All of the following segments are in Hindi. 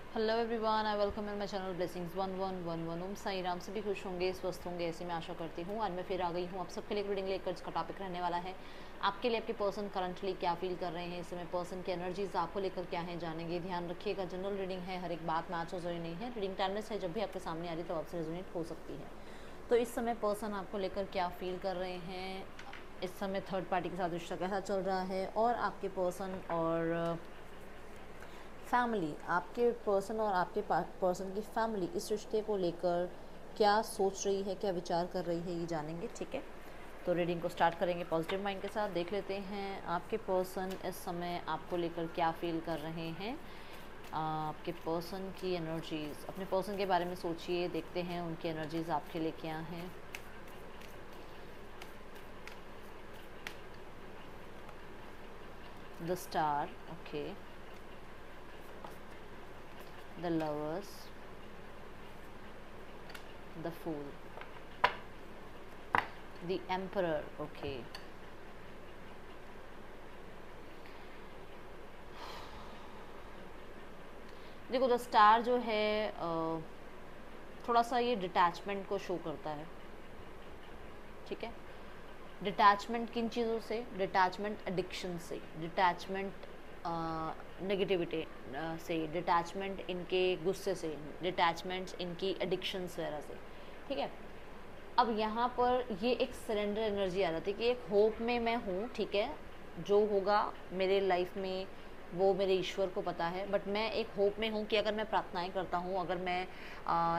Hello everyone, I welcome in my channel blessings 1111। ओम साई राम। सभी खुश होंगे, स्वस्थ होंगे, ऐसी मैं आशा करती हूँ। आज मैं फिर आ गई हूँ आप सबके लिए रीडिंग लेकर। इसका टॉपिक रहने वाला है आपके लिए आपके पर्सन करंटली क्या फील कर रहे हैं इस समय, पर्सन की एनर्जीज आपको लेकर क्या है जानेंगे। ध्यान रखिएगा, जनरल रीडिंग है, हर एक बात मैच हो जरूरी नहीं है। रीडिंग टाइमलेस है, जब भी आपके सामने आ रही तो आपसे रेजोनेट हो सकती है। तो इस समय पर्सन आपको लेकर क्या फील कर रहे हैं, इस समय थर्ड पार्टी के साथ रिश्ता कैसा चल रहा है, और आपके पर्सन और फैमिली, आपके पर्सन और आपके पर्सन की फैमिली इस रिश्ते को लेकर क्या सोच रही है, क्या विचार कर रही है, ये जानेंगे। ठीक है, तो रीडिंग को स्टार्ट करेंगे पॉजिटिव माइंड के साथ। देख लेते हैं आपके पर्सन इस समय आपको लेकर क्या फील कर रहे हैं। आपके पर्सन की एनर्जीज, अपने पर्सन के बारे में सोचिए, देखते हैं उनकी एनर्जीज आपके लिए क्या हैं। The star, okay, the lovers, the fool, the emperor, okay. देखो, द स्टार जो है थोड़ा सा ये डिटैचमेंट को शो करता है। ठीक है, डिटैचमेंट किन चीज़ों से? डिटैचमेंट एडिक्शन से, डिटैचमेंट नेगेटिविटी से, डिटैचमेंट इनके गुस्से से, डिटैचमेंट इनकी एडिक्शंस वगैरह से। ठीक है, अब यहाँ पर ये एक सरेंडर एनर्जी आ जाती है कि एक होप में मैं हूँ। ठीक है, जो होगा मेरे लाइफ में वो मेरे ईश्वर को पता है, बट मैं एक होप में हूँ कि अगर मैं प्रार्थनाएं करता हूँ, अगर मैं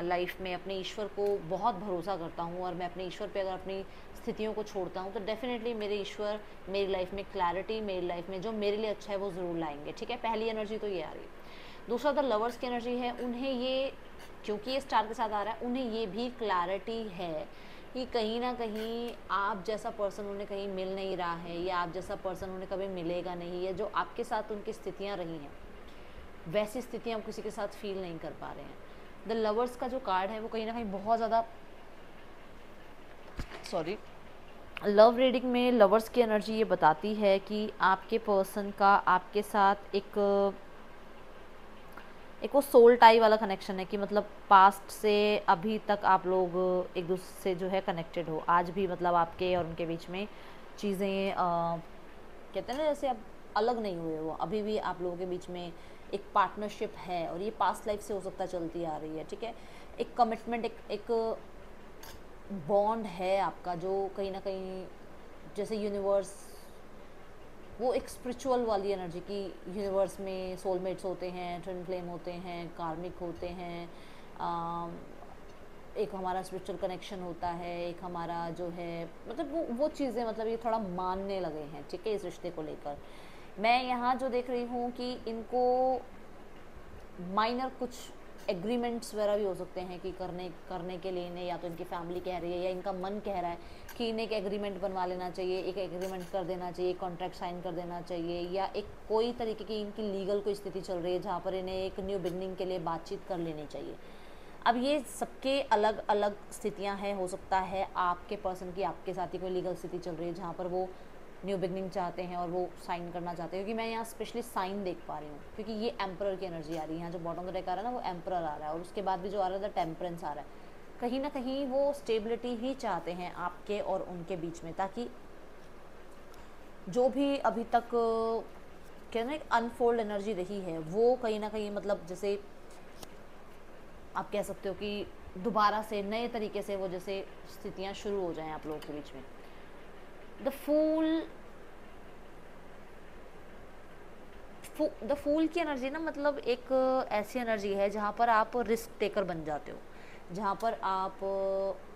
लाइफ में अपने ईश्वर को बहुत भरोसा करता हूँ और मैं अपने ईश्वर पे अगर अपनी स्थितियों को छोड़ता हूँ, तो डेफिनेटली मेरे ईश्वर मेरी लाइफ में क्लैरिटी, मेरी लाइफ में जो मेरे लिए अच्छा है वो ज़रूर लाएंगे। ठीक है, पहली एनर्जी तो ये आ रही है। दूसरा, द लवर्स की एनर्जी है। उन्हें ये, क्योंकि ये स्टार के साथ आ रहा है, उन्हें ये भी क्लैरिटी है कि कहीं ना कहीं आप जैसा पर्सन उन्हें कहीं मिल नहीं रहा है, या आप जैसा पर्सन उन्हें कभी मिलेगा नहीं, या जो आपके साथ उनकी स्थितियां रही हैं वैसी स्थितियां आप किसी के साथ फील नहीं कर पा रहे हैं। द लवर्स का जो कार्ड है वो कहीं ना कहीं बहुत ज़्यादा, सॉरी, लव रीडिंग में लवर्स की एनर्जी ये बताती है कि आपके पर्सन का आपके साथ एक वो सोल टाई वाला कनेक्शन है, कि मतलब पास्ट से अभी तक आप लोग एक दूसरे से जो है कनेक्टेड हो। आज भी मतलब आपके और उनके बीच में चीज़ें कहते हैं ना, जैसे अब अलग नहीं हुए वो, अभी भी आप लोगों के बीच में एक पार्टनरशिप है, और ये पास्ट लाइफ से हो सकता चलती आ रही है। ठीक है, एक कमिटमेंट, एक बॉन्ड है आपका, जो कहीं ना कहीं जैसे यूनिवर्स, वो एक स्पिरिचुअल वाली एनर्जी की, यूनिवर्स में सोलमेट्स होते हैं, ट्विन फ्लेम होते हैं, कार्मिक होते हैं, एक हमारा स्पिरिचुअल कनेक्शन होता है, एक हमारा जो है मतलब वो चीज़ें, मतलब ये थोड़ा मानने लगे हैं। ठीक है, इस रिश्ते को लेकर मैं यहाँ जो देख रही हूँ कि इनको माइनर कुछ एग्रीमेंट्स वगैरह भी हो सकते हैं कि करने करने के लिए इन्हें, या तो इनकी फैमिली कह रही है या इनका मन कह रहा है कि इन्हें एक एग्रीमेंट बनवा लेना चाहिए, एक एग्रीमेंट कर देना चाहिए, कॉन्ट्रैक्ट साइन कर देना चाहिए, या एक कोई तरीके की इनकी लीगल कोई स्थिति चल रही है जहाँ पर इन्हें एक न्यू बिगनिंग के लिए बातचीत कर लेनी चाहिए। अब ये सबके अलग अलग स्थितियां हैं। हो सकता है आपके पर्सन की आपके साथ ही कोई लीगल स्थिति चल रही है जहाँ पर वो न्यू बिगनिंग चाहते हैं और वो साइन करना चाहते हैं, क्योंकि मैं यहाँ स्पेशली साइन देख पा रही हूँ, क्योंकि ये एम्परर की एनर्जी आ रही है। यहाँ जो बॉटम ऑफ द डेक आ रहा है ना, वो एम्परर आ रहा है, और उसके बाद भी जो आ रहा है द टेम्परेंस आ रहा है। कहीं ना कहीं वो स्टेबिलिटी ही चाहते हैं आपके और उनके बीच में, ताकि जो भी अभी तक क्या ना एक अनफोल्ड एनर्जी रही है, वो कहीं ना कहीं मतलब जैसे आप कह सकते हो कि दोबारा से नए तरीके से वो जैसे स्थितियां शुरू हो जाएं आप लोगों के बीच में। द फूल की एनर्जी ना, मतलब एक ऐसी एनर्जी है जहाँ पर आप रिस्क टेकर बन जाते हो, जहाँ पर आप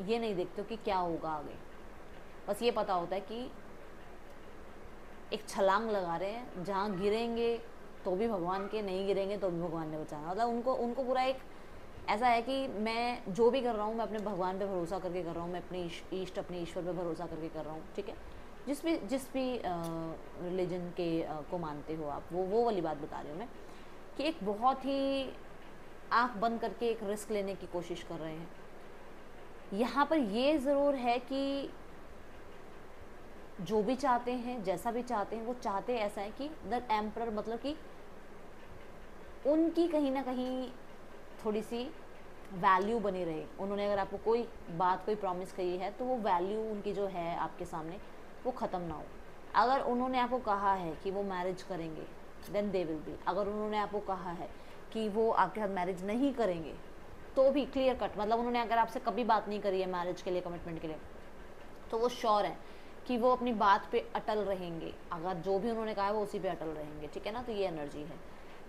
ये नहीं देखते हो कि क्या होगा आगे। बस ये पता होता है कि एक छलांग लगा रहे हैं, जहाँ गिरेंगे तो भी भगवान के, नहीं गिरेंगे तो भी भगवान ने बचाना। मतलब उनको उनको पूरा एक ऐसा है कि मैं जो भी कर रहा हूँ मैं अपने भगवान पे भरोसा करके कर रहा हूँ, मैं अपने ईष्ट अपने ईश्वर पे भरोसा करके कर रहा हूँ। ठीक है, जिस भी रिलीजन के को मानते हो आप, वो वाली बात बता रही हूँ मैं, कि एक बहुत ही आंख बंद करके एक रिस्क लेने की कोशिश कर रहे हैं। यहाँ पर ये ज़रूर है कि जो भी चाहते हैं, जैसा भी चाहते हैं, वो चाहते ऐसा है कि द एम्परर, मतलब कि उनकी कहीं ना कहीं थोड़ी सी वैल्यू बनी रहे। उन्होंने अगर आपको कोई बात, कोई प्रॉमिस कही है तो वो वैल्यू उनकी जो है आपके सामने वो ख़त्म ना हो। अगर उन्होंने आपको कहा है कि वो मैरिज करेंगे, देन दे विल बी। अगर उन्होंने आपको कहा है कि वो आपके साथ मैरिज नहीं करेंगे, तो भी क्लियर कट, मतलब उन्होंने अगर आपसे कभी बात नहीं करी है मैरिज के लिए, कमिटमेंट के लिए, तो वो श्योर है कि वो अपनी बात पे अटल रहेंगे। अगर जो भी उन्होंने कहा है वो उसी पे अटल रहेंगे, ठीक है ना। तो ये एनर्जी है।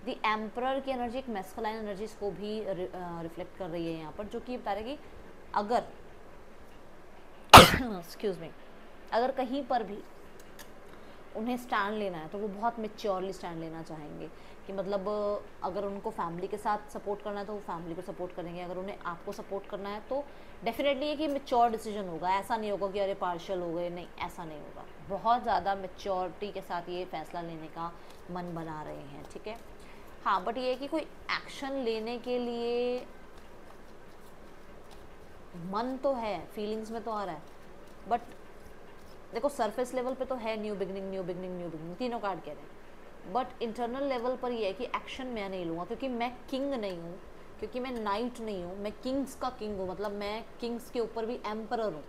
द एम्परर की एनर्जी एक मैस्कुलाइन एनर्जी को भी रिफ्लेक्ट कर रही है यहाँ पर, जो कि बता रही है कि अगर एक्सक्यूज मी, अगर कहीं पर भी उन्हें स्टैंड लेना है तो वो बहुत मेच्योरली स्टैंड लेना चाहेंगे। कि मतलब अगर उनको फैमिली के साथ सपोर्ट करना है तो वो फैमिली को सपोर्ट करेंगे, अगर उन्हें आपको सपोर्ट करना है तो डेफिनेटली ये कि मेच्योर डिसीजन होगा। ऐसा नहीं होगा कि अरे पार्शियल हो गए, नहीं, ऐसा नहीं होगा। बहुत ज़्यादा मेच्योरिटी के साथ ये फैसला लेने का मन बना रहे हैं, ठीक है। हाँ, बट ये है कि कोई एक्शन लेने के लिए मन तो है, फीलिंग्स में तो आ रहा है, बट देखो सरफेस लेवल पे तो है new beginning new beginning new beginning, तीनों कार्ड कह रहे हैं। बट इंटरनल लेवल पर ये है कि एक्शन मैं नहीं लूँगा, क्योंकि मैं किंग नहीं हूँ, क्योंकि मैं नाइट नहीं हूँ, मैं किंग्स का किंग हूँ। मतलब मैं किंग्स के ऊपर भी एम्परर हूँ।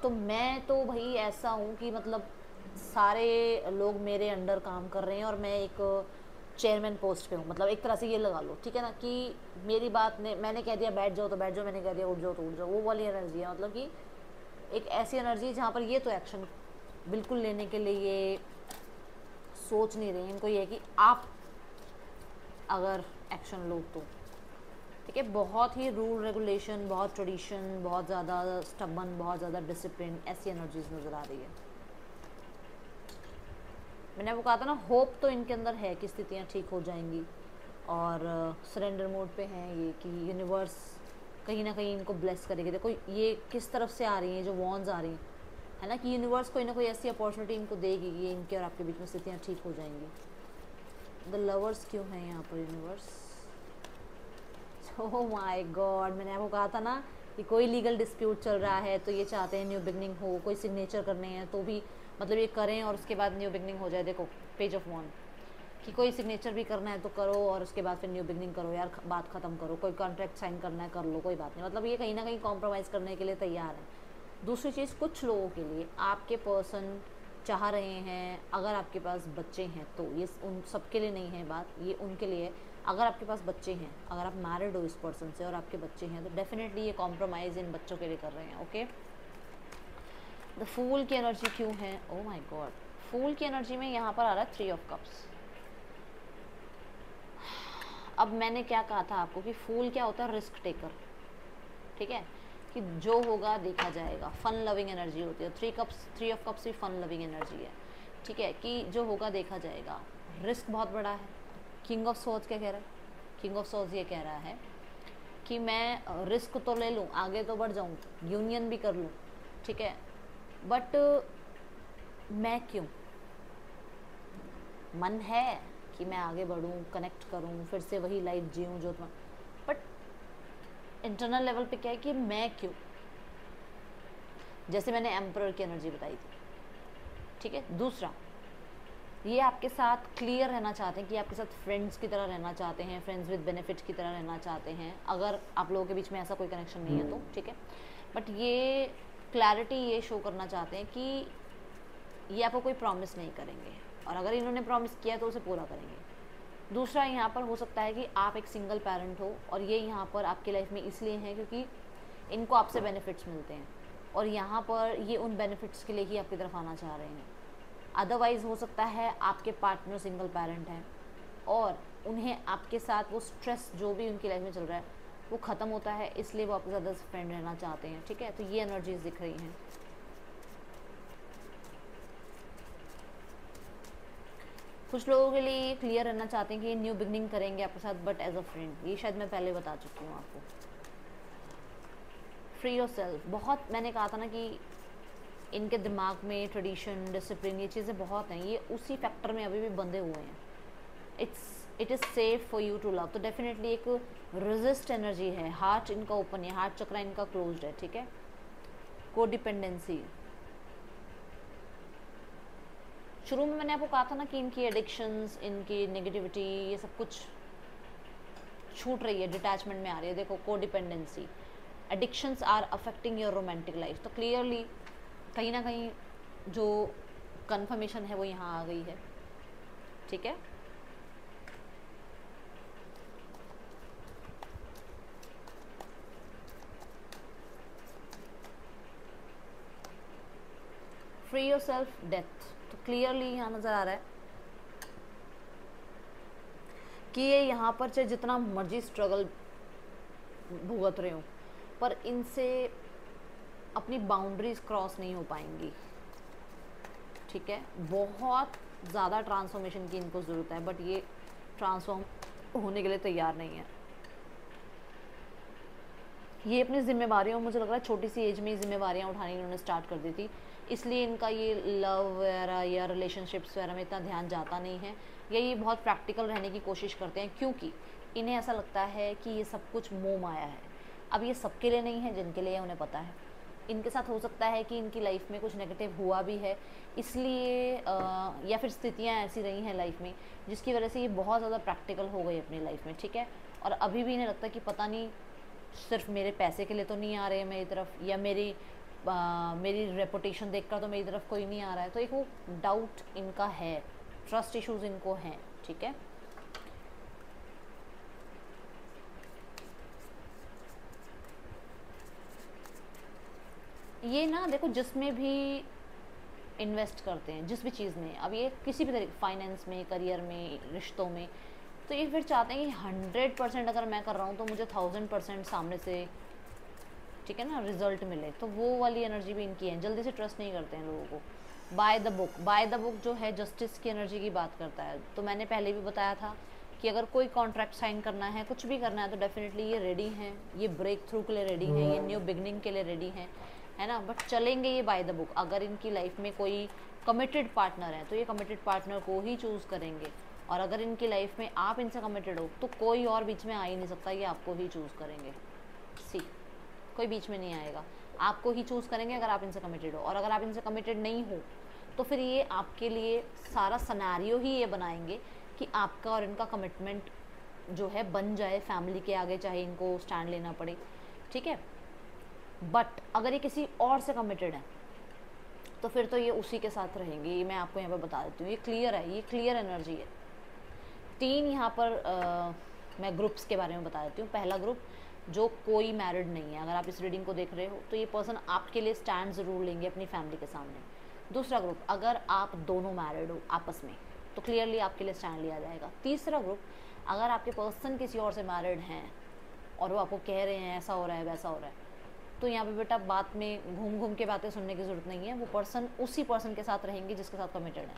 तो मैं तो भाई ऐसा हूँ कि मतलब सारे लोग मेरे अंडर काम कर रहे हैं और मैं एक चेयरमैन पोस्ट पे हूँ। मतलब एक तरह से ये लगा लो, ठीक है ना, कि मेरी बात ने, मैंने कह दिया बैठ जाओ तो बैठ जाओ, मैंने कह दिया उठ जाओ तो उठ जाओ, वो वाली एनर्जी है। मतलब कि एक ऐसी एनर्जी जहाँ पर ये तो एक्शन बिल्कुल लेने के लिए ये सोच नहीं रहे हैं। इनको ये है कि आप अगर एक्शन लो तो ठीक है। बहुत ही रूल रेगुलेशन, बहुत ट्रेडिशन, बहुत ज़्यादा स्टबन, बहुत ज़्यादा डिसिप्लिन, ऐसी एनर्जीज नज़र आ रही है। मैंने आपको कहा था ना, होप तो इनके अंदर है कि स्थितियाँ ठीक हो जाएंगी, और सरेंडर मोड पे हैं ये कि यूनिवर्स कहीं ना कहीं इनको ब्लेस करेगी। देखो ये किस तरफ से आ रही हैं, जो वॉन्स आ रही हैं, है ना, कि यूनिवर्स कोई ना कोई ऐसी अपॉर्चुनिटी इनको देगी कि इनके और आपके बीच में स्थितियाँ ठीक हो जाएंगी। द लवर्स क्यों हैं यहाँ पर यूनिवर्स? ओह माय गॉड, मैंने आपको कहा था ना कि कोई लीगल डिस्प्यूट चल रहा है तो ये चाहते हैं न्यू बिगनिंग हो, कोई सिग्नेचर करने हैं तो भी मतलब ये करें और उसके बाद न्यू बिगनिंग हो जाए। देखो पेज ऑफ वॉन्ड, कि कोई सिग्नेचर भी करना है तो करो और उसके बाद फिर न्यू बिगनिंग करो, यार बात ख़त्म करो। कोई कॉन्ट्रैक्ट साइन करना है कर लो, कोई बात नहीं। मतलब ये कहीं ना कहीं कॉम्प्रोमाइज़ करने के लिए तैयार है। दूसरी चीज़, कुछ लोगों के लिए आपके पर्सन चाह रहे हैं, अगर आपके पास बच्चे हैं तो, ये उन सब के लिए नहीं है बात, ये उनके लिए। अगर आपके पास बच्चे हैं, अगर आप मैरिड हो इस पर्सन से और आपके बच्चे हैं, तो डेफिनेटली ये कॉम्प्रोमाइज़ इन बच्चों के लिए कर रहे हैं। ओके, द फूल की एनर्जी क्यों है? ओह माय गॉड, फूल की एनर्जी में यहाँ पर आ रहा है 3 ऑफ कप्स। अब मैंने क्या कहा था आपको कि फूल क्या होता है? रिस्क टेकर, ठीक है, कि जो होगा देखा जाएगा। फन लविंग एनर्जी होती है। 3 ऑफ कप्स भी फन लविंग एनर्जी है, ठीक है, कि जो होगा देखा जाएगा। रिस्क बहुत बड़ा है। किंग ऑफ सोर्ड्स क्या कह रहा है? किंग ऑफ सोर्ड्स ये कह रहा है कि मैं रिस्क तो ले लूँ, आगे तो बढ़ जाऊँ, यूनियन भी कर लूँ, ठीक है, बट मैं क्यों? मन है कि मैं आगे बढ़ूँ, कनेक्ट करूँ, फिर से वही लाइफ जीऊँ जो तुम, बट इंटरनल लेवल पे क्या है कि मैं क्यों? जैसे मैंने एम्परर की एनर्जी बताई थी, ठीक है। दूसरा, ये आपके साथ क्लियर रहना चाहते हैं कि आपके साथ फ्रेंड्स की तरह रहना चाहते हैं, फ्रेंड्स विद बेनिफिट की तरह रहना चाहते हैं, अगर आप लोगों के बीच में ऐसा कोई कनेक्शन नहीं है तो, ठीक है। बट ये क्लैरिटी ये शो करना चाहते हैं कि ये आपको कोई प्रॉमिस नहीं करेंगे, और अगर इन्होंने प्रॉमिस किया तो उसे पूरा करेंगे। दूसरा, यहाँ पर हो सकता है कि आप एक सिंगल पेरेंट हो और ये यहाँ पर आपकी लाइफ में इसलिए हैं क्योंकि इनको आपसे बेनिफिट्स मिलते हैं, और यहाँ पर ये उन बेनिफिट्स के लिए ही आपकी तरफ आना चाह रहे हैं। अदरवाइज़ हो सकता है आपके पार्टनर सिंगल पेरेंट हैं और उन्हें आपके साथ वो स्ट्रेस जो भी उनकी लाइफ में चल रहा है वो ख़त्म होता है, इसलिए वो आपके साथ एज फ्रेंड रहना चाहते हैं, ठीक है। तो ये एनर्जीज दिख रही हैं। कुछ लोगों के लिए ये क्लियर रहना चाहते हैं कि ये न्यू बिगनिंग करेंगे आपके साथ, बट एज अ फ्रेंड। ये शायद मैं पहले बता चुकी हूँ आपको। फ्री योर सेल्फ, बहुत मैंने कहा था ना कि इनके दिमाग में ट्रेडिशन, डिसिप्लिन, ये चीज़ें बहुत हैं, ये उसी फैक्टर में अभी भी बंधे हुए हैं। It is safe for you to love. तो डेफिनेटली एक रेजिस्ट एनर्जी है। हार्ट इनका ओपन है, हार्ट चक्रा इनका क्लोज्ड है, ठीक है। को डिपेंडेंसी, शुरू में मैंने आपको कहा था ना कि इनकी एडिक्शंस, इनकी नेगेटिविटी, ये सब कुछ छूट रही है, डिटैचमेंट में आ रही है। देखो codependency, addictions are affecting your romantic life. तो क्लियरली कहीं ना कहीं जो कन्फर्मेशन है वो यहाँ आ गई है, ठीक है। फ्री योर सेल्फ डेथ, तो क्लियरली यहाँ नजर आ रहा है कि ये यहाँ पर चाहे जितना मर्जी स्ट्रगल भुगत रहे हो, पर इनसे अपनी बाउंड्रीज क्रॉस नहीं हो पाएंगी, ठीक है। बहुत ज़्यादा ट्रांसफॉर्मेशन की इनको ज़रूरत है, बट ये ट्रांसफॉर्म होने के लिए तैयार नहीं है। ये अपनी जिम्मेवारियों, मुझे लग रहा है छोटी सी एज में ही जिम्मेवारियाँ उठानी इन्होंने स्टार्ट कर दी थी, इसलिए इनका ये लव वगैरह या रिलेशनशिप्स वगैरह में इतना ध्यान जाता नहीं है, या ये बहुत प्रैक्टिकल रहने की कोशिश करते हैं, क्योंकि इन्हें ऐसा लगता है कि ये सब कुछ मोह माया है। अब ये सबके लिए नहीं है, जिनके लिए उन्हें पता है। इनके साथ हो सकता है कि इनकी लाइफ में कुछ नेगेटिव हुआ भी है, इसलिए या फिर स्थितियाँ ऐसी रही हैं लाइफ में जिसकी वजह से ये बहुत ज़्यादा प्रैक्टिकल हो गई अपनी लाइफ में, ठीक है। और अभी भी इन्हें लगता है कि पता नहीं सिर्फ मेरे पैसे के लिए तो नहीं आ रहे हैं मेरी तरफ, या मेरी रेपुटेशन देखकर तो मेरी तरफ कोई नहीं आ रहा है। तो एक वो डाउट इनका है, ट्रस्ट इश्यूज इनको हैं, ठीक है। ये ना देखो, जिसमें भी इन्वेस्ट करते हैं, जिस भी चीज़ में, अब ये किसी भी तरीके, फाइनेंस में, करियर में, रिश्तों में, तो ये फिर चाहते हैं कि 100% अगर मैं कर रहा हूँ तो मुझे 1000% सामने से, ठीक है ना, रिजल्ट मिले। तो वो वाली एनर्जी भी इनकी है, जल्दी से ट्रस्ट नहीं करते हैं लोगों को। बाय द बुक जो है जस्टिस की एनर्जी की बात करता है। तो मैंने पहले भी बताया था कि अगर कोई कॉन्ट्रैक्ट साइन करना है, कुछ भी करना है, तो डेफिनेटली ये रेडी हैं, ये ब्रेक थ्रू के लिए रेडी हैं, ये न्यू बिगनिंग के लिए रेडी हैं, है ना। बट चलेंगे ये बाय द बुक। अगर इनकी लाइफ में कोई कमिटेड पार्टनर है तो ये कमिटेड पार्टनर को ही चूज़ करेंगे, और अगर इनकी लाइफ में आप इनसे कमिटेड हो तो कोई और बीच में आ ही नहीं सकता, ये आपको ही चूज़ करेंगे। सी, कोई बीच में नहीं आएगा, आपको ही चूज़ करेंगे अगर आप इनसे कमिटेड हो। और अगर आप इनसे कमिटेड नहीं हो तो फिर ये आपके लिए सारा सिनेरियो ही ये बनाएंगे कि आपका और इनका कमिटमेंट जो है बन जाए फैमिली के आगे, चाहे इनको स्टैंड लेना पड़े, ठीक है। बट अगर ये किसी और से कमिटेड है तो फिर तो ये उसी के साथ रहेंगे, ये मैं आपको यहाँ पर बता देती हूँ। ये क्लियर है, ये क्लियर एनर्जी है। 3 यहाँ पर मैं ग्रुप्स के बारे में बता देती हूँ। पहला ग्रुप, जो कोई मैरिड नहीं है, अगर आप इस रीडिंग को देख रहे हो तो ये पर्सन आपके लिए स्टैंड ज़रूर लेंगे अपनी फैमिली के सामने। दूसरा ग्रुप, अगर आप दोनों मैरिड हो आपस में तो क्लियरली आपके लिए स्टैंड लिया जाएगा। तीसरा ग्रुप, अगर आपके पर्सन किसी और से मैरिड हैं और वो आपको कह रहे हैं ऐसा हो रहा है वैसा हो रहा है, तो यहाँ पे बेटा बात में घूम घूम के बातें सुनने की ज़रूरत नहीं है। वो पर्सन उसी पर्सन के साथ रहेंगे जिसके साथ कमिटेड है,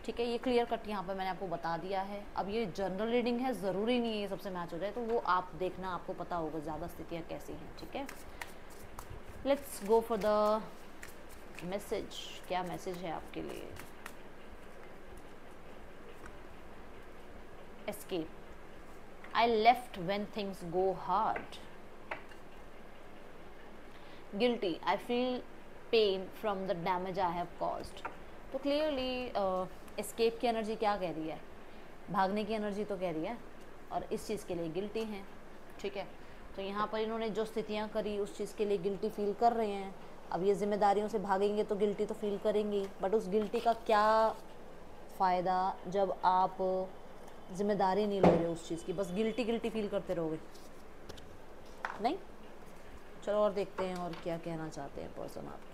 ठीक है। ये क्लियर कट यहाँ पर मैंने आपको बता दिया है। अब ये जनरल रीडिंग है, ज़रूरी नहीं है ये सबसे मैच हो जाए, तो वो आप देखना, आपको पता होगा ज़्यादा स्थितियाँ कैसी हैं, ठीक है। Let's go for the message. क्या मैसेज है आपके लिए? Escape, I left when things go hard. Guilty, I feel pain from the damage I have caused. तो क्लियरली एस्केप की एनर्जी क्या कह रही है? भागने की एनर्जी तो कह रही है, और इस चीज़ के लिए गिल्टी हैं, ठीक है। तो यहाँ पर इन्होंने जो स्थितियाँ करी उस चीज़ के लिए गिल्टी फील कर रहे हैं। अब ये जिम्मेदारियों से भागेंगे तो गिल्टी तो फील करेंगे, बट उस गिल्टी का क्या फ़ायदा जब आप जिम्मेदारी नहीं ले रहे उस चीज़ की, बस गिल्टी गिल्टी फील करते रहोगे, नहीं। चलो और देखते हैं और क्या कहना चाहते हैं पर्सन आपके।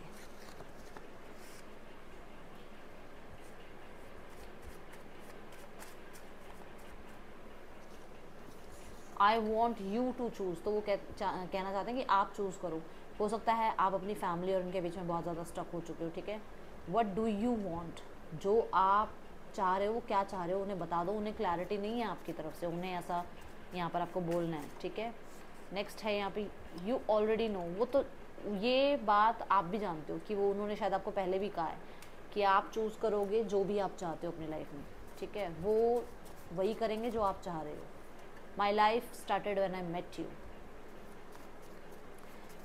I want you to choose, तो वो कहना चाहते हैं कि आप चूज़ करो। हो सकता है आप अपनी फैमिली और उनके बीच में बहुत ज़्यादा स्टक हो चुके हो, ठीक है। वट डू यू वॉन्ट, जो आप चाह रहे हो, क्या चाह रहे हो उन्हें बता दो। उन्हें क्लैरिटी नहीं है आपकी तरफ से, उन्हें ऐसा यहाँ पर आपको बोलना है, ठीक है। नेक्स्ट है यहाँ पे, यू ऑलरेडी नो, वो तो ये बात आप भी जानते हो कि वो उन्होंने शायद आपको पहले भी कहा है कि आप चूज़ करोगे जो भी आप चाहते हो अपनी लाइफ में, ठीक है। वो वही करेंगे जो आप चाह रहे हो। My life started when I met you,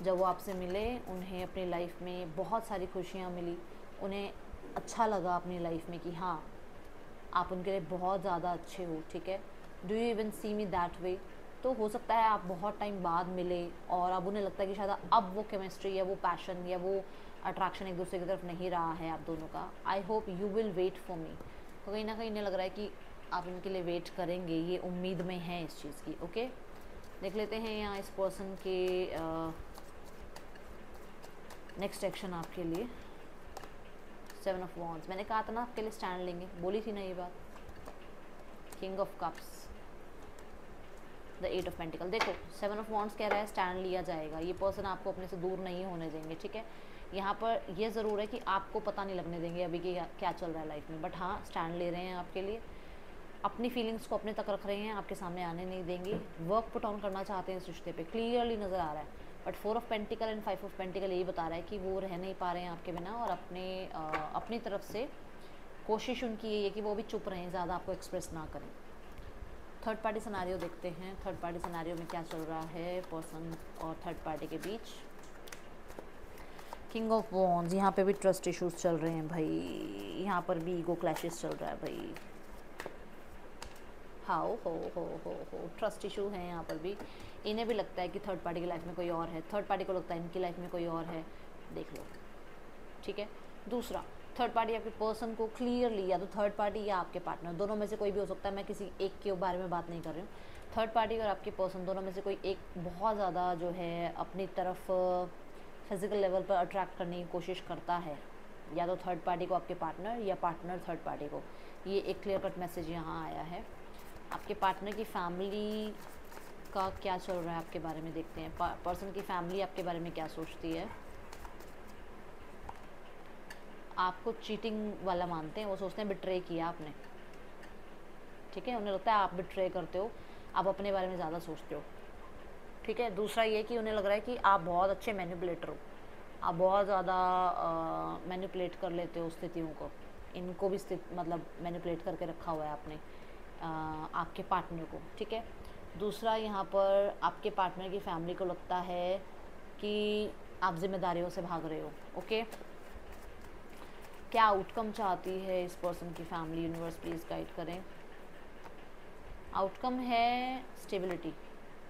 जब वो आपसे मिले उन्हें अपनी लाइफ में बहुत सारी खुशियाँ मिली, उन्हें अच्छा लगा अपनी लाइफ में कि हाँ आप उनके लिए बहुत ज़्यादा अच्छे हो, ठीक है। Do you even see me that way, तो हो सकता है आप बहुत टाइम बाद मिले और अब उन्हें लगता है कि शायद अब वो केमिस्ट्री या वो पैशन या वो अट्रैक्शन एक दूसरे की तरफ नहीं रहा है आप दोनों का। I hope you will wait for me. तो कहीं ना कहीं इन्हें लग रहा है कि आप इनके लिए वेट करेंगे, ये उम्मीद में है इस चीज़ की। ओके, देख लेते हैं यहाँ इस पर्सन के नेक्स्ट एक्शन आपके लिए। 7 ऑफ वॉन्ड्स, मैंने कहा था ना आपके लिए स्टैंड लेंगे, बोली थी ना ये बात। King of cups, the 8 of pentacle. देखो 7 ऑफ वॉन्ड्स कह रहा है स्टैंड लिया जाएगा, ये पर्सन आपको अपने से दूर नहीं होने देंगे, ठीक है। यहाँ पर ये ज़रूर है कि आपको पता नहीं लगने देंगे अभी कि क्या चल रहा है लाइफ में, बट हाँ स्टैंड ले रहे हैं आपके लिए, अपनी फीलिंग्स को अपने तक रख रहे हैं, आपके सामने आने नहीं देंगे, वर्क पुट ऑन करना चाहते हैं इस रिश्ते पे, क्लियरली नज़र आ रहा है। But 4 of pentacle and 5 of pentacle यही बता रहा है कि वो रह नहीं पा रहे हैं आपके बिना, और अपनी तरफ से कोशिश उनकी यही है कि वो भी चुप रहें, ज़्यादा आपको एक्सप्रेस ना करें। थर्ड पार्टी सिनेरियो देखते हैं, थर्ड पार्टी सिनेरियो में क्या चल रहा है पर्सन और थर्ड पार्टी के बीच। किंग ऑफ वॉन्ड्स, यहाँ पे भी ट्रस्ट इश्यूज चल रहे हैं भाई, यहाँ पर भी ईगो क्लैशेस चल रहा है भाई। हाउ हो ट्रस्ट इशू है यहाँ पर भी। इन्हें भी लगता है कि थर्ड पार्टी की लाइफ में कोई और है, थर्ड पार्टी को लगता है इनकी लाइफ में कोई और है, देख लो, ठीक है। दूसरा, थर्ड पार्टी आपके पर्सन को क्लियरली, या तो थर्ड पार्टी या आपके पार्टनर, दोनों में से कोई भी हो सकता है, मैं किसी एक के बारे में बात नहीं कर रही हूँ। थर्ड पार्टी और आपके पर्सन दोनों में से कोई एक बहुत ज़्यादा जो है अपनी तरफ फिजिकल लेवल पर अट्रैक्ट करने की कोशिश करता है, या तो थर्ड पार्टी को आपके पार्टनर या पार्टनर थर्ड पार्टी को। ये एक क्लियर कट मैसेज यहाँ आया है। आपके पार्टनर की फैमिली का क्या चल रहा है आपके बारे में देखते हैं। पर्सन की फैमिली आपके बारे में क्या सोचती है। आपको चीटिंग वाला मानते हैं, वो सोचते हैं बिट्रे किया आपने, ठीक है, उन्हें लगता है आप बिट्रे करते हो, आप अपने बारे में ज़्यादा सोचते हो, ठीक है। दूसरा ये कि उन्हें लग रहा है कि आप बहुत अच्छे मैनिपुलेटर हो, आप बहुत ज़्यादा मैनिपुलेट कर लेते हो स्थितियों को, इनको भी मतलब मैनिपुलेट करके रखा हुआ है आपने आपके पार्टनर को, ठीक है। दूसरा, यहाँ पर आपके पार्टनर की फैमिली को लगता है कि आप जिम्मेदारियों से भाग रहे हो। ओके, क्या आउटकम चाहती है इस पर्सन की फैमिली, यूनिवर्स प्लीज़ गाइड करें। आउटकम है stability,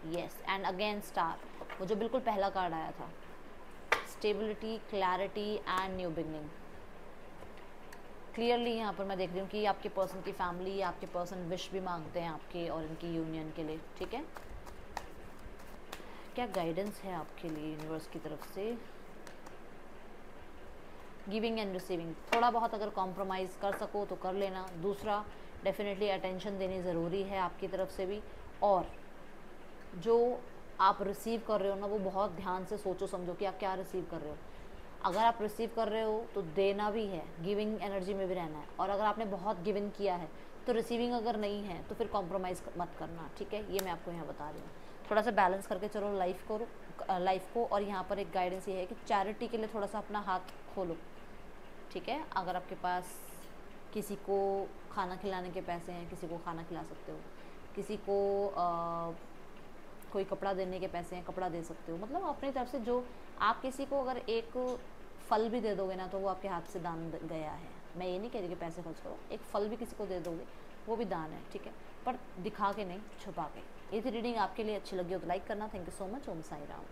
yes, and again star, वो जो बिल्कुल पहला कार्ड आया था, stability, clarity and new beginning. Clearly यहाँ पर मैं देख रही हूँ कि आपके पर्सन की फैमिली, आपके पर्सन विश भी मांगते हैं आपके और इनकी यूनियन के लिए, ठीक है। क्या गाइडेंस है आपके लिए यूनिवर्स की तरफ से। गिविंग एंड रिसीविंग, थोड़ा बहुत अगर कॉम्प्रोमाइज़ कर सको तो कर लेना। दूसरा, डेफिनेटली अटेंशन देनी ज़रूरी है आपकी तरफ से भी, और जो आप रिसीव कर रहे हो ना वो बहुत ध्यान से सोचो समझो कि आप क्या रिसीव कर रहे हो। अगर आप रिसीव कर रहे हो तो देना भी है, गिविंग एनर्जी में भी रहना है, और अगर आपने बहुत गिविंग किया है तो रिसीविंग अगर नहीं है तो फिर कॉम्प्रोमाइज़ मत करना, ठीक है। ये मैं आपको यहाँ बता रही हूँ, थोड़ा सा बैलेंस करके चलो लाइफ को। और यहाँ पर एक गाइडेंस ये है कि चैरिटी के लिए थोड़ा सा अपना हाथ खोलो, ठीक है। अगर आपके पास किसी को खाना खिलाने के पैसे हैं, किसी को खाना खिला सकते हो, किसी को कोई कपड़ा देने के पैसे हैं, कपड़ा दे सकते हो। मतलब अपनी तरफ से जो आप किसी को अगर एक फल भी दे दोगे ना तो वो आपके हाथ से दान गया है। मैं ये नहीं कह रही कि पैसे खर्च करो, एक फल भी किसी को दे दोगे वो भी दान है, ठीक है, पर दिखा के नहीं, छुपा के। ये थी रीडिंग, आपके लिए अच्छी लगी हो तो लाइक करना। Thank you so much. Om Sai Ram.